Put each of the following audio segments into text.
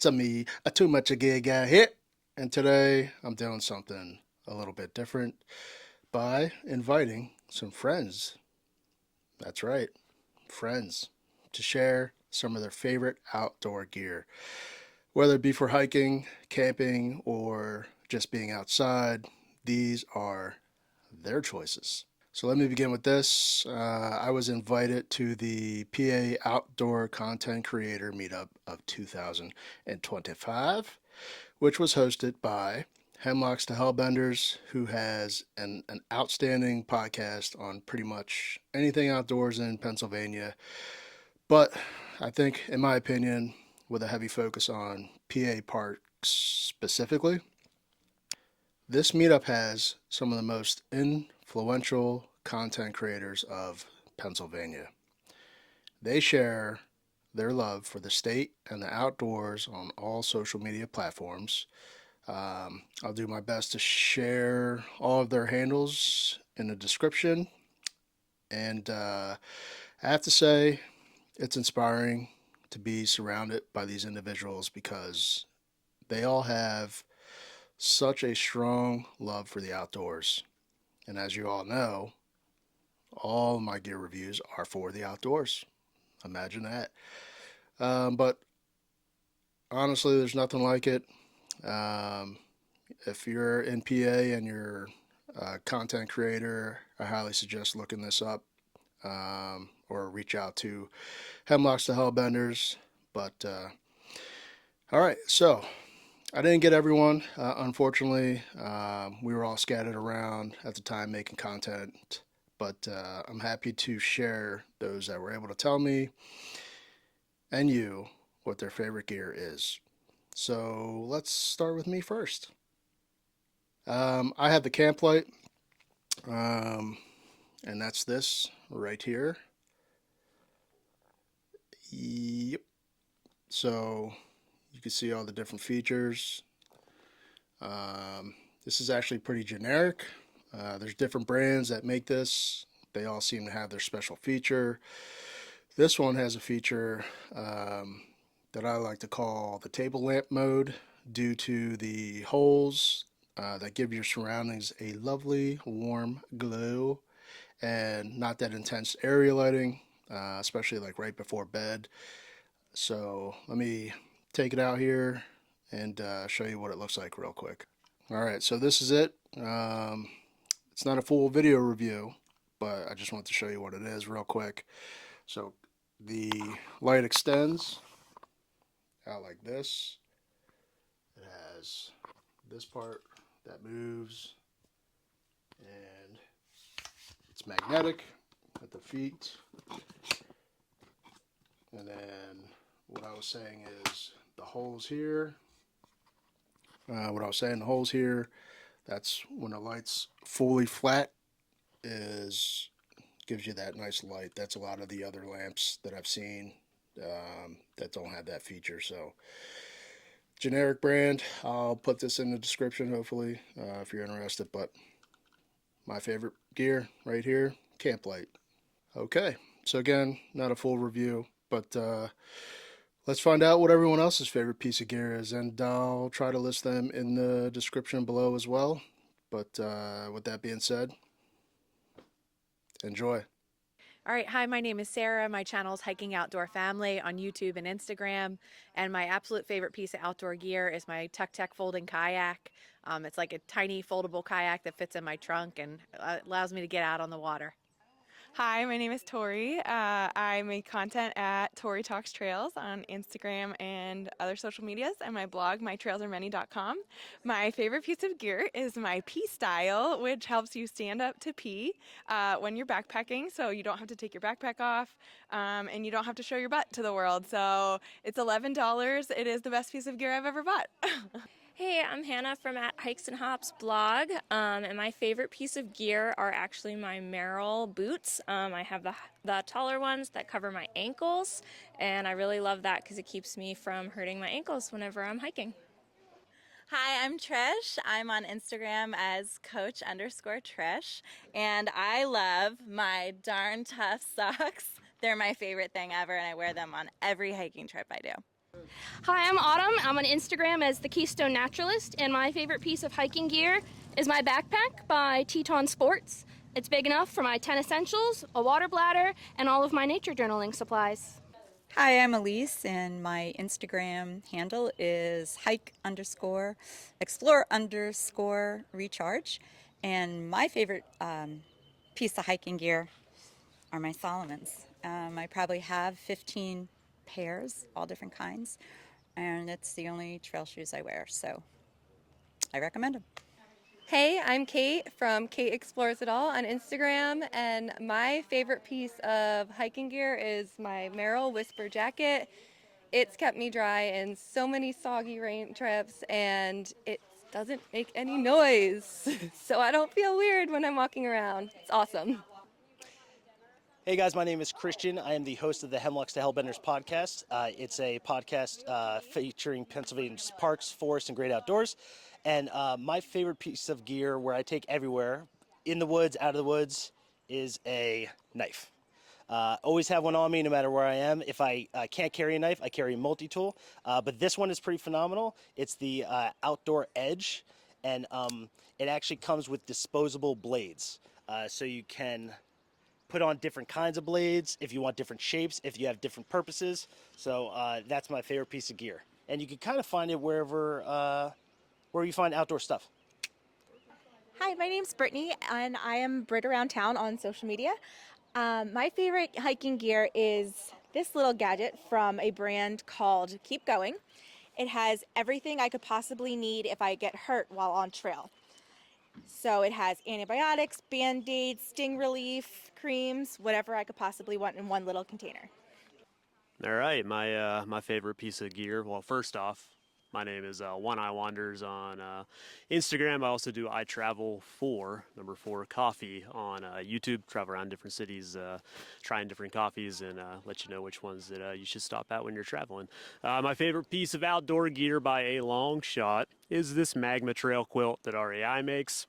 a me, a too much a gay guy here. And today I'm doing something a little bit different by inviting some friends. That's right, friends, to share some of their favorite outdoor gear, whether it be for hiking, camping, or just being outside. These are their choices. So let me begin with this. I was invited to the PA Outdoor Content Creator Meetup of 2025, which was hosted by Hemlocks to Hellbenders, who has an outstanding podcast on pretty much anything outdoors in Pennsylvania. But I think, in my opinion, with a heavy focus on PA parks specifically, this meetup has some of the most influential content creators of Pennsylvania. They share their love for the state and the outdoors on all social media platforms. I'll do my best to share all of their handles in the description. And I have to say, it's inspiring to be surrounded by these individuals because they all have such a strong love for the outdoors. And as you all know, all my gear reviews are for the outdoors. Imagine that. But honestly, there's nothing like it. Um, if you're in PA and you're a content creator, I highly suggest looking this up or reach out to Hemlocks to Hellbenders. But all right, so I didn't get everyone, unfortunately. We were all scattered around at the time making content, but I'm happy to share those that were able to tell me and you what their favorite gear is. So let's start with me first. I have the Camp Light, um, and that's this right here. Yep. So you can see all the different features. This is actually pretty generic. There's different brands that make this. They all seem to have their special feature. This one has a feature that I like to call the table lamp mode due to the holes that give your surroundings a lovely warm glow and not that intense area lighting, especially like right before bed. So let me take it out here and show you what it looks like real quick. All right, so this is it. It's not a full video review, but I just want to show you what it is real quick. So the light extends out like this. It has this part that moves, and it's magnetic at the feet. And then what I was saying is the holes here. The holes here, that's when the light's fully flat, is gives you that nice light. That's a lot of the other lamps that I've seen that don't have that feature. So generic brand. I'll put this in the description, hopefully, if you're interested. But my favorite gear right here, Camp Light. Okay, so again, not a full review, but let's find out what everyone else's favorite piece of gear is, and I'll try to list them in the description below as well. But with that being said, enjoy. All right, hi, my name is Sarah. My channel is Hiking Outdoor Family on YouTube and Instagram. And my absolute favorite piece of outdoor gear is my Tuk Tuk folding kayak. It's like a tiny foldable kayak that fits in my trunk and allows me to get out on the water. Hi, my name is Tori. I make content at Tori Talks Trails on Instagram and other social medias, and my blog, mytrailsaremany.com. My favorite piece of gear is my pee style, which helps you stand up to pee when you're backpacking, so you don't have to take your backpack off and you don't have to show your butt to the world. So it's $11. It is the best piece of gear I've ever bought. Hey, I'm Hannah from at Hikes and Hops blog, and my favorite piece of gear are actually my Merrell boots. I have the taller ones that cover my ankles, and I really love that because it keeps me from hurting my ankles whenever I'm hiking. Hi, I'm Trish. I'm on Instagram as coach_Trish, and I love my darn tough socks. They're my favorite thing ever, and I wear them on every hiking trip I do. Hi, I'm Autumn. I'm on Instagram as the Keystone Naturalist, and my favorite piece of hiking gear is my backpack by Teton Sports. It's big enough for my 10 essentials, a water bladder, and all of my nature journaling supplies. Hi, I'm Elise, and my Instagram handle is hike_explore_recharge. And my favorite piece of hiking gear are my Solomons. I probably have 15 pairs, all different kinds, and it's the only trail shoes I wear, so I recommend them. Hey, I'm Kate from Kate Explores It All on Instagram, and my favorite piece of hiking gear is my Merrell Whisper jacket. It's kept me dry in so many soggy rain trips, and it doesn't make any noise, so I don't feel weird when I'm walking around. It's awesome. Hey guys, my name is Christian. I am the host of the Hemlocks to Hellbenders podcast. It's a podcast featuring Pennsylvania's parks, forests, and great outdoors. And my favorite piece of gear where I take everywhere, in the woods, out of the woods, is a knife. Always have one on me no matter where I am. If I can't carry a knife, I carry a multi-tool. But this one is pretty phenomenal. It's the Outdoor Edge, and it actually comes with disposable blades. So you can put on different kinds of blades if you want different shapes, if you have different purposes. So that's my favorite piece of gear. And you can kind of find it wherever you find outdoor stuff. Hi, my name's Brittany, and I am Brit Around Town on social media. My favorite hiking gear is this little gadget from a brand called Keep Going. It has everything I could possibly need if I get hurt while on trail. So it has antibiotics, Band-Aids, sting relief, creams, whatever I could possibly want in one little container. All right, my favorite piece of gear. Well, first off, my name is One Eye Wanders on Instagram. I also do I Travel 4, number 4 coffee on YouTube. Travel around different cities, trying different coffees, and let you know which ones that you should stop at when you're traveling. My favorite piece of outdoor gear by a long shot is this Magma Trail quilt that REI makes.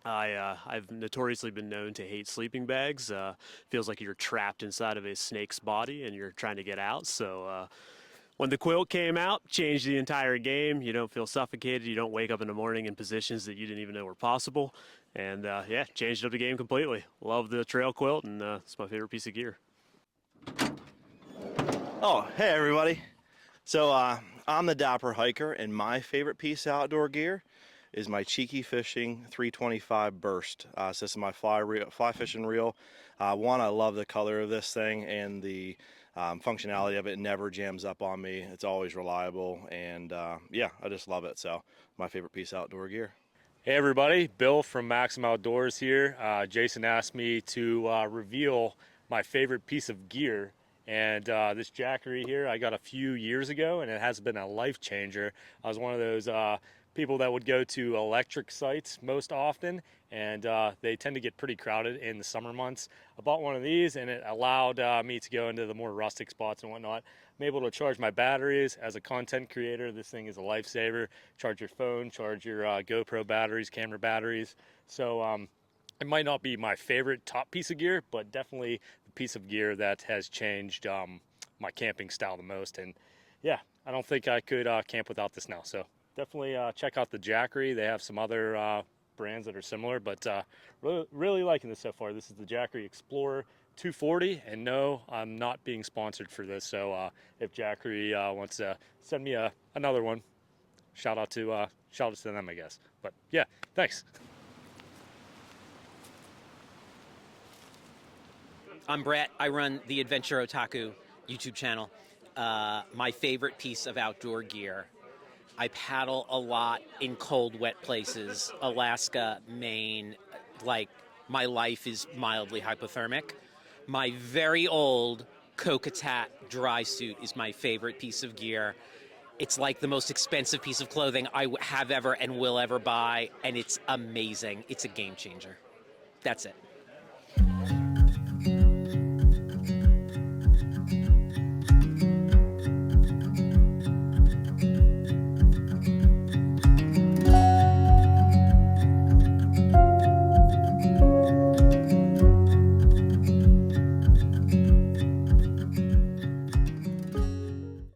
I've notoriously been known to hate sleeping bags. Feels like you're trapped inside of a snake's body and you're trying to get out. So when the quilt came out, changed the entire game. You don't feel suffocated. You don't wake up in the morning in positions that you didn't even know were possible. And yeah, changed up the game completely. Love the trail quilt, and it's my favorite piece of gear. Oh, hey everybody. So I'm the Dapper Hiker, and my favorite piece of outdoor gear is my Cheeky Fishing 325 Burst. So this is my fly fishing reel. One, I love the color of this thing and the functionality of it. It never jams up on me. It's always reliable, and yeah, I just love it. So my favorite piece of outdoor gear. Hey everybody, Bill from Maxim Outdoors here. Jason asked me to reveal my favorite piece of gear, and this Jackery here I got a few years ago, and it has been a life changer. I was one of those people that would go to electric sites most often, and they tend to get pretty crowded in the summer months. I bought one of these, and it allowed me to go into the more rustic spots and whatnot. I'm able to charge my batteries. As a content creator, this thing is a lifesaver. Charge your phone, charge your GoPro batteries, camera batteries. So it might not be my favorite top piece of gear, but definitely the piece of gear that has changed my camping style the most. And yeah, I don't think I could camp without this now. So definitely check out the Jackery. They have some other brands that are similar, but really liking this so far. This is the Jackery Explorer 240, and no, I'm not being sponsored for this. So if Jackery wants to send me another one, shout out to them, I guess. But yeah, thanks. I'm Brett. I run the Adventure Otaku YouTube channel. My favorite piece of outdoor gear. I paddle a lot in cold, wet places, Alaska, Maine. Like, my life is mildly hypothermic. My very old Kokatat dry suit is my favorite piece of gear. It's like the most expensive piece of clothing I have ever and will ever buy, and it's amazing. It's a game changer. That's it.